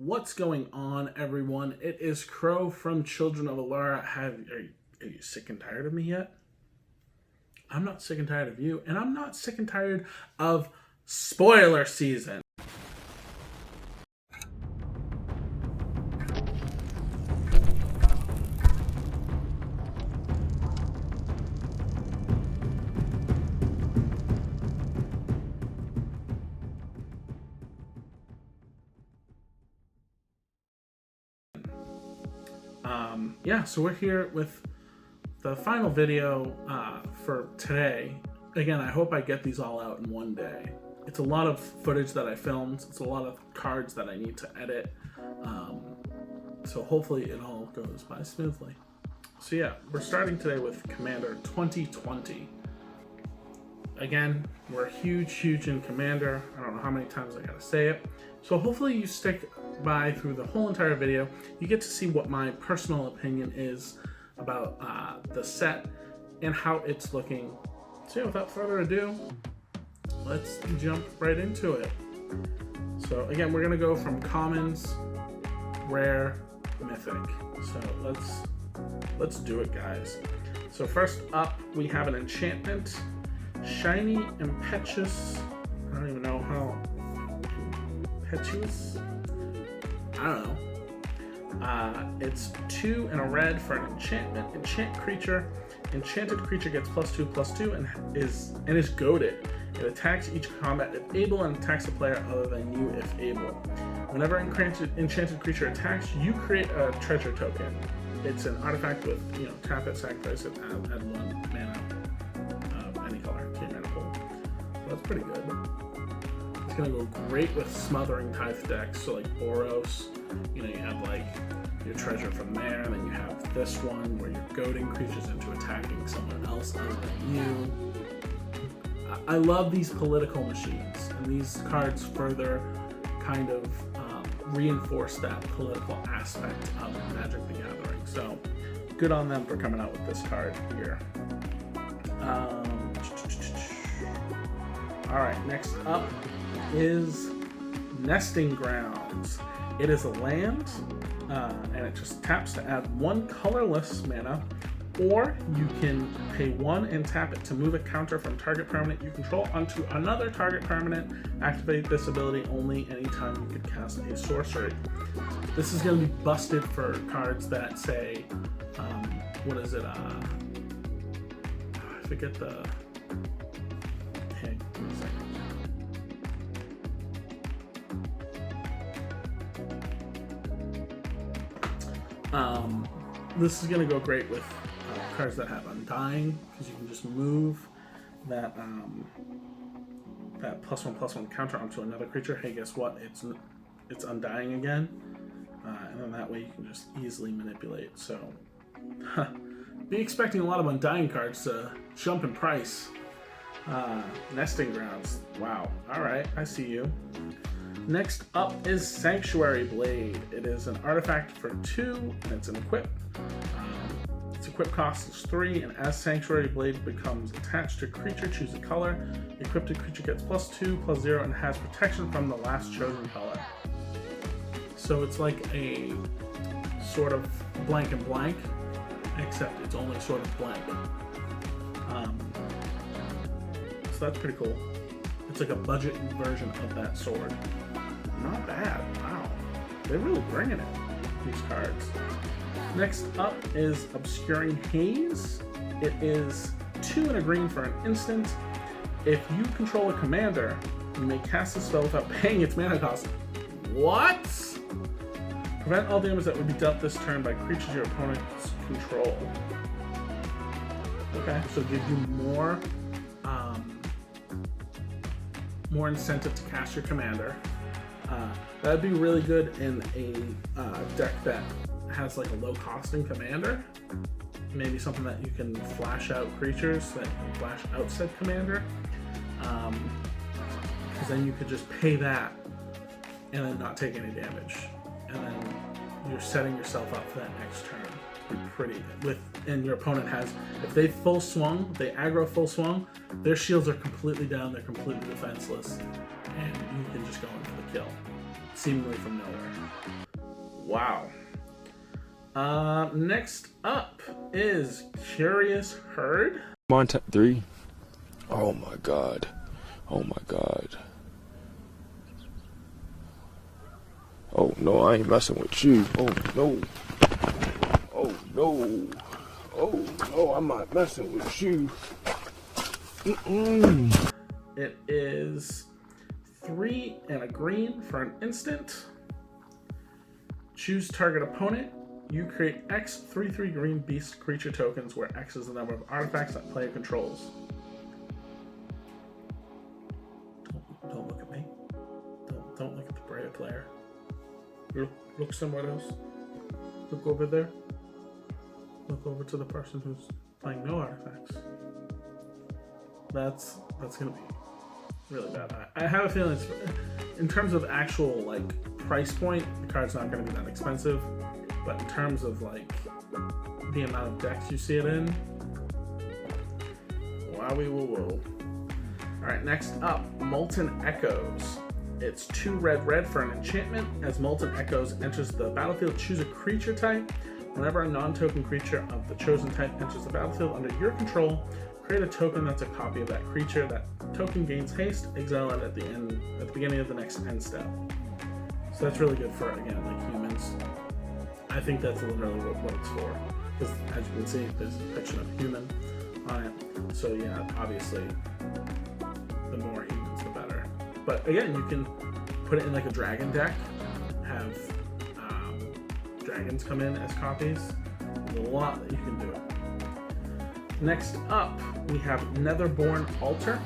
What's going on, everyone? It is Crow from Children of Lair. Are you sick and tired of me yet? I'm not sick and tired of you, and I'm not sick and tired of spoiler season. Yeah, so we're here with the final video for today. Again, I hope I get these all out in one day. It's a lot of footage that I filmed. It's a lot of cards that I need to edit. So hopefully it all goes by smoothly. So yeah, we're starting today with Commander 2020. Again, we're huge in Commander. I don't know how many times I gotta say it. So hopefully you stick by through the whole entire video. You get to see what my personal opinion is about the set and how it's looking. So yeah, without further ado, let's jump right into it. So again, we're gonna go from commons, rare, mythic. So let's do it, guys. So first up, we have an enchantment. Shiny Impetuous. I don't even know how. Impetuous? I don't know. It's 2 and a red for an enchantment. Enchant creature. Enchanted creature gets +2/+2 and is goaded. It attacks each combat if able and attacks a player other than you if able. Whenever enchanted creature attacks, you create a treasure token. It's an artifact with, tap it, sacrifice it, add 1 mana of any color to your mana pool. So that's pretty good. It's gonna go great with smothering tithe decks, so like Boros, you have like your treasure from there, and then you have this one where you're goading creatures into attacking someone else other than you. I love these political machines, and these cards further kind of reinforce that political aspect of Magic the Gathering. So good on them for coming out with this card here. Alright, next up is Nesting Grounds. It is a land, and it just taps to add 1 colorless mana, or you can pay 1 and tap it to move a counter from target permanent you control onto another target permanent. Activate this ability only anytime you could cast a sorcery. This is going to be busted for cards that say, what is it? I forget the. Hey, give me a second. This is going to go great with cards that have Undying, because you can just move that that +1/+1 counter onto another creature. Hey, guess what? It's Undying again, and then that way you can just easily manipulate. So, be expecting a lot of Undying cards to jump in price. Nesting Grounds. Wow. All right, I see you. Next up is Sanctuary Blade. It is an artifact for 2, and it's an equip. Its equip cost is 3, and as Sanctuary Blade becomes attached to a creature, choose a color. The equipped creature gets +2/+0 and has protection from the last chosen color. So it's like a sort of blank and blank, except it's only sort of blank. So that's pretty cool. It's like a budget version of that sword. Not bad. Wow. They're really bringing it, these cards. Next up is Obscuring Haze. It is 2 and a green for an instant. If you control a commander, you may cast a spell without paying its mana cost. What? Prevent all damage that would be dealt this turn by creatures your opponents control. Okay, so give you more incentive to cast your commander. That'd be really good in a deck that has like a low costing commander. Maybe something that you can flash out creatures that you can flash out said commander. Because then you could just pay that and then not take any damage. And then you're setting yourself up for that next turn. And your opponent has, if they full swung, they aggro full swung, their shields are completely down, they're completely defenseless, and you can just go in for the kill. seemingly from nowhere. Wow. Next up is Curious Herd. Monta 3. Oh my god. Oh my god. Oh no, I ain't messing with you. Oh no. Oh no. Oh no, I'm not messing with you. It is 3 and a green for an instant. Choose target opponent. You create X 3/3 green beast creature tokens, where X is the number of artifacts that player controls. Don't look at me. Don't look at the player. Look somewhere else. Look over there. Look over to the person who's playing no artifacts. That's gonna be really bad. I have a feeling it's, in terms of actual like price point, the card's not gonna be that expensive. But in terms of like the amount of decks you see it in, wowie woo. Alright, next up, Molten Echoes. It's 2 red for an enchantment. As Molten Echoes enters the battlefield, choose a creature type. Whenever a non-token creature of the chosen type enters the battlefield under your control, create a token that's a copy of that creature. That token gains haste, exile it at the beginning of the next end step. So that's really good for, again, like humans. I think that's literally what it's for. Because as you can see, there's a picture of a human on it. So yeah, obviously, the more humans, the better. But again, you can put it in like a dragon deck, have dragons come in as copies. There's a lot that you can do. Next up, we have Netherborn Altar.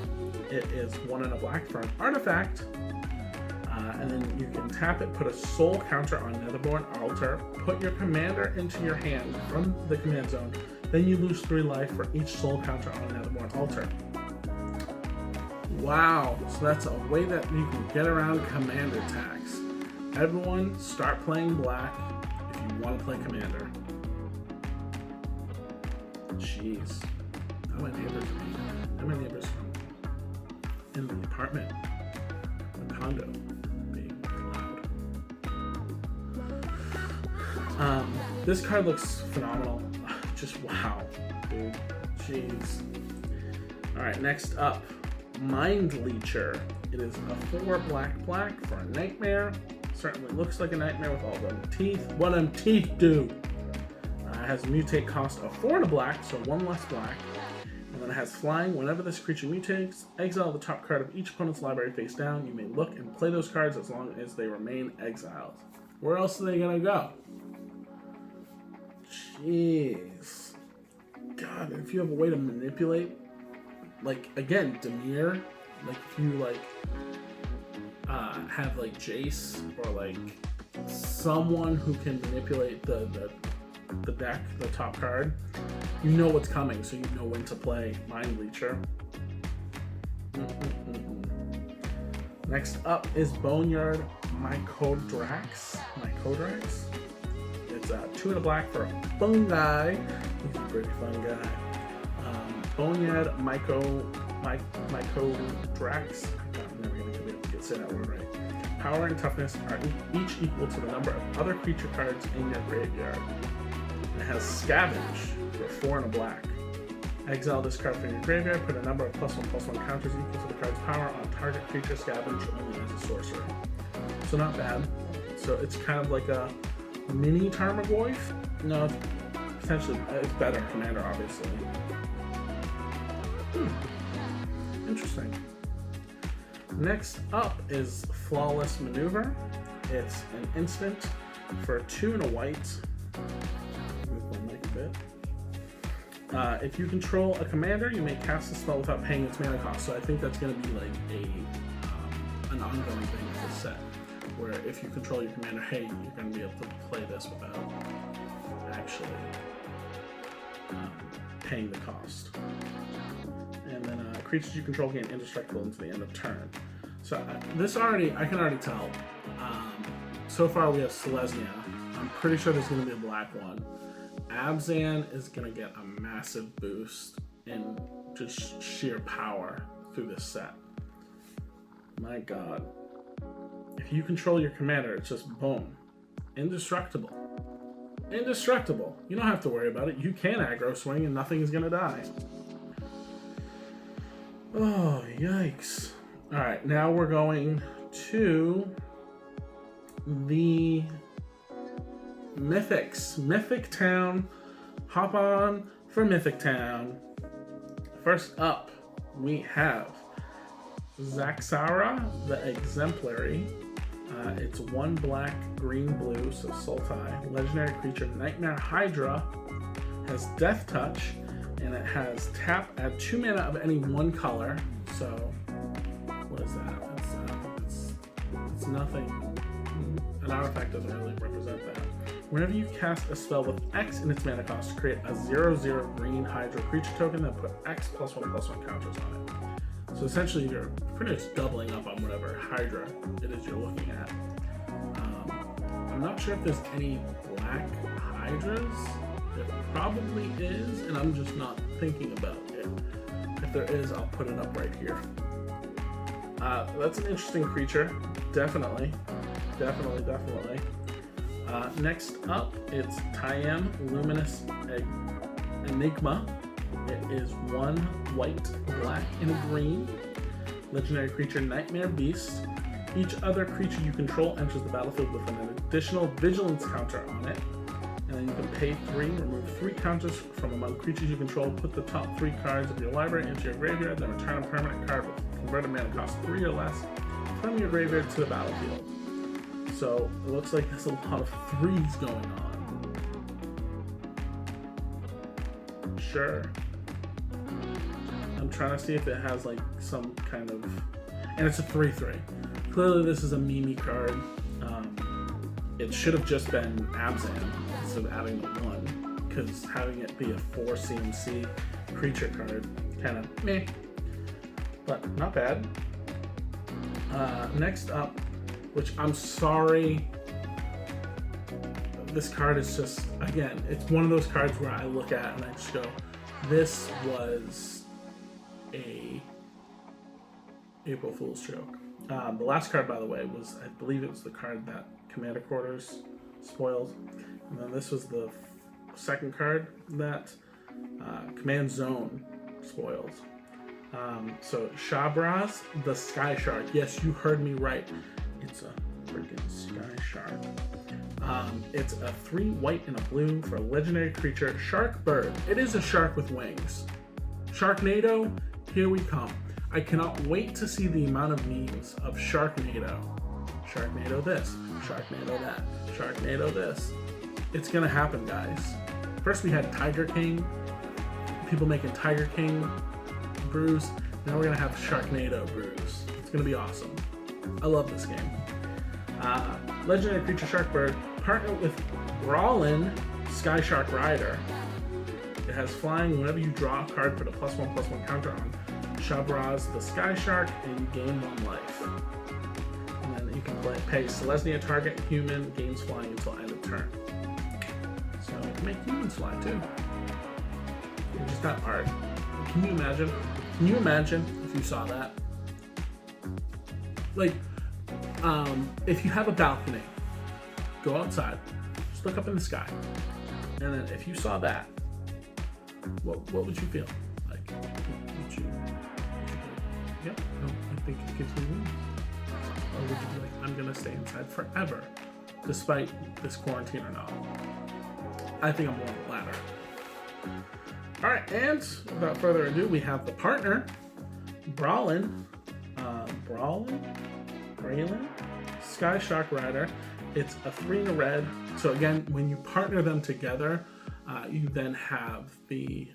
It is 1 and a black for an artifact. And then you can tap it, put a soul counter on Netherborn Altar, put your commander into your hand from the command zone, then you lose 3 life for each soul counter on Netherborn Altar. Wow, so that's a way that you can get around commander tax. Everyone, start playing black if you want to play commander. Jeez, how my neighbors from in the apartment, the condo. This card looks phenomenal. Just wow, dude. Jeez. Alright, next up, Mind Leecher. It is a 4 black for a nightmare. Certainly looks like a nightmare with all them teeth. What them teeth do? It has a mutate cost of 4 and a black, so 1 less black. And then it has flying. Whenever this creature mutates, exile the top card of each opponent's library face down. You may look and play those cards as long as they remain exiled. Where else are they gonna go? Jeez. God, if you have a way to manipulate, like, again, Demir, like, if you, like, have, like, Jace, or, like, someone who can manipulate the deck, the top card, you know what's coming, so you know when to play Mind Bleacher. Next up is Boneyard Mycodrax. It's 2 and a black for a fun guy. He's a pretty fun guy. Boneyard Mycodrax. I'm never going to be able to say that word right. Power and toughness are each equal to the number of other creature cards in your graveyard. And it has Scavenge for 4 and a black. Exile this card from your graveyard, put a number of +1/+1 counters equal to the card's power on target creature Scavenge only as a sorcery. So not bad. So it's kind of like a mini Tarmogoyf? No, it's potentially, it's better commander, obviously. Interesting. Next up is Flawless Maneuver. It's an instant for 2 and a white. Move my mic a bit. If you control a commander, you may cast a spell without paying its mana cost. So I think that's going to be like an ongoing thing with this set, where if you control your commander, hey, you're going to be able to play this without actually paying the cost. And then creatures you control gain indestructible until the end of turn. So I can already tell. So far we have Selesnya. I'm pretty sure there's going to be a black one. Abzan is going to get a massive boost in just sheer power through this set. My god. If If you control your commander, it's just boom. Indestructible. Indestructible. You don't have to worry about it. You can aggro swing and nothing is going to die. Oh, yikes. Alright, now we're going to the Mythics. Mythic Town. Hop on for Mythic Town. First up, we have Zaxara, the Exemplary. It's 1 black, green, blue, so Sultai. Legendary creature, Nightmare Hydra. Has Death Touch, and it has tap, add 2 mana of any 1 color. So, what is that? It's nothing. An artifact doesn't really represent that. Whenever you cast a spell with X in its mana cost, create a 0/0 green Hydra creature token, then put X +1/+1 counters on it. So essentially, you're pretty much doubling up on whatever Hydra it is you're looking at. I'm not sure if there's any black Hydras. There probably is, and I'm just not thinking about it. If there is, I'll put it up right here. That's an interesting creature. Definitely. Next up, it's Tayem Luminous Enigma. It is 1 white, black, and green. Legendary creature, Nightmare Beast. Each other creature you control enters the battlefield with an additional vigilance counter on it. And then you can pay 3, remove 3 counters from among creatures you control, put the top 3 cards of your library into your graveyard, then return a permanent card with converted mana cost 3 or less from your graveyard to the battlefield. So it looks like there's a lot of 3s going on. Sure. I'm trying to see if it has like some kind of, and it's a 3/3. Clearly this is a Mimi card. It should have just been Abzan instead of adding the 1, because having it be a 4 CMC creature card, kind of meh, but not bad. Next up, which I'm sorry, this card is just, again, it's one of those cards where I look at and I just go, this was a April Fool's joke. The last card, by the way, was, I believe it was the card that Commander Quarters spoiled. And then this was the second card that Command Zone spoiled. So Shabraz, the Sky Shark. Yes, you heard me right. It's a freaking Sky Shark. It's a 3 white and a blue for a legendary creature, Shark Bird. It is a shark with wings. Sharknado, here we come. I cannot wait to see the amount of memes of Sharknado. Sharknado this, Sharknado that, Sharknado this. It's gonna happen, guys. First we had Tiger King, people making Tiger King brews. Now we're gonna have Sharknado brews. It's gonna be awesome. I love this game. Legendary creature Sharkbird, partner with Brawlin Sky Shark Rider. It has flying. Whenever you draw a card, put a +1/+1 counter on Shabraz the Sky Shark, and you gain 1 life. And then you can pay Selesnya target human, gains flying until end of turn. So you can make humans fly too. It's just not art. Can you imagine? Can you imagine if you saw that? Like, if you have a balcony, go outside, just look up in the sky, and then if you saw that, what would you feel? Like, would you yeah, no, I think it gives me wings. Or would you be like, I'm gonna stay inside forever, despite this quarantine or not? I think I'm more on the latter. All right, and without further ado, we have the partner, Brawlin, Sky Shark Rider. It's a 3 and a red. So again, when you partner them together, you then have the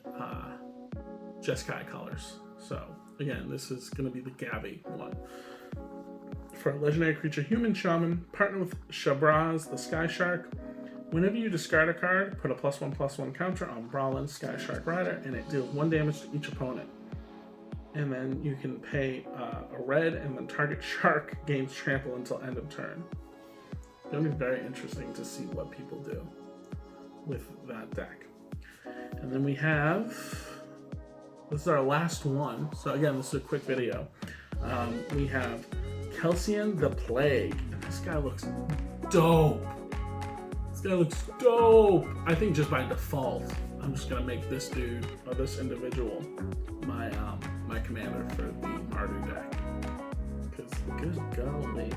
Jeskai colors. So again, this is going to be the Gabby one. For a legendary creature, human shaman, partner with Shabraz, the Sky Shark. Whenever you discard a card, put a +1/+1 counter on Brawlin Sky Shark Rider, and it deals 1 damage to each opponent. And then you can pay a red, and then target shark gains trample until end of turn. It's going to be very interesting to see what people do with that deck. And then we have, this is our last one. So again, this is a quick video. We have Kelsian the Plague. guy looks dope. This guy looks dope. I think just by default, I'm just gonna make this dude or this individual my my commander for the Mardu deck. Because good golly,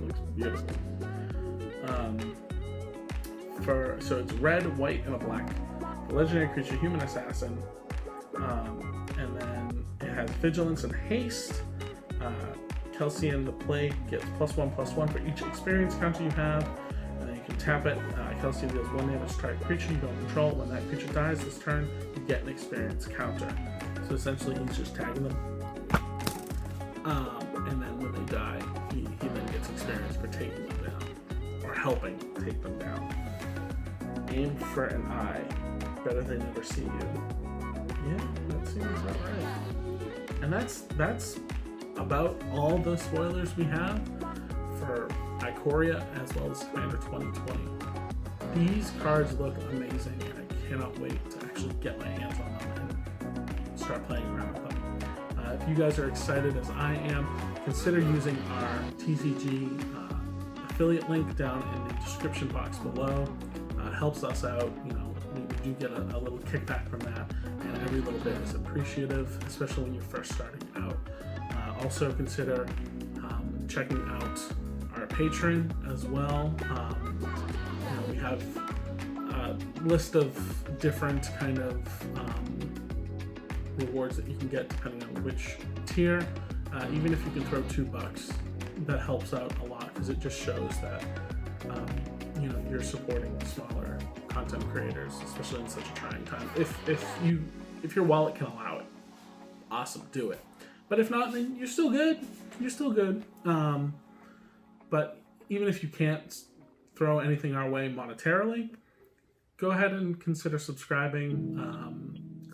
looks beautiful. So it's red, white, and a black. The legendary creature, human assassin, and then it has vigilance and haste. Kelsian the Plague gets +1/+1 for each experience counter you have, and then you can tap it. Kelsian deals 1 damage to target creature you don't control. When that creature dies this turn, you get an experience counter. So essentially, he's just tagging them, and then when they die, he then gets experience for taking them down or helping take them down. Aim for an eye. Better they never see you. Yeah, that seems about right. And that's about all the spoilers we have for Ikoria as well as Commander 2020. These cards look amazing, and I cannot wait to actually get my hands on them and start playing around with them. If you guys are excited as I am, consider using our TCG affiliate link down in the description box below. Helps us out, you know, we do get a little kickback from that, and every little bit is appreciative, especially when you're first starting out. Also consider checking out our Patreon as well. You know, we have a list of different kind of rewards that you can get depending on which tier. Even if you can throw $2, that helps out a lot because it just shows that you know, you're supporting smaller content creators, especially in such a trying time. If your wallet can allow it, awesome, do it. But if not, then you're still good. You're still good. But even if you can't throw anything our way monetarily, go ahead and consider subscribing,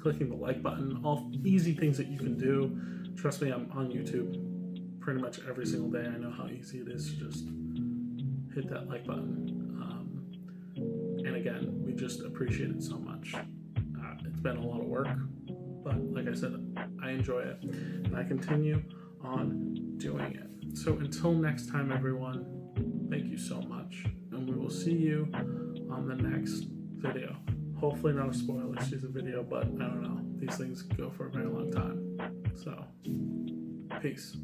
clicking the like button, all easy things that you can do. Trust me, I'm on YouTube pretty much every single day. I know how easy it is to just hit that like button. And again, we just appreciate it so much. It's been a lot of work, but like I said, I enjoy it, and I continue on doing it. So until next time, everyone, thank you so much, and we will see you on the next video. Hopefully not a spoiler season video, but I don't know. These things go for a very long time. So, peace.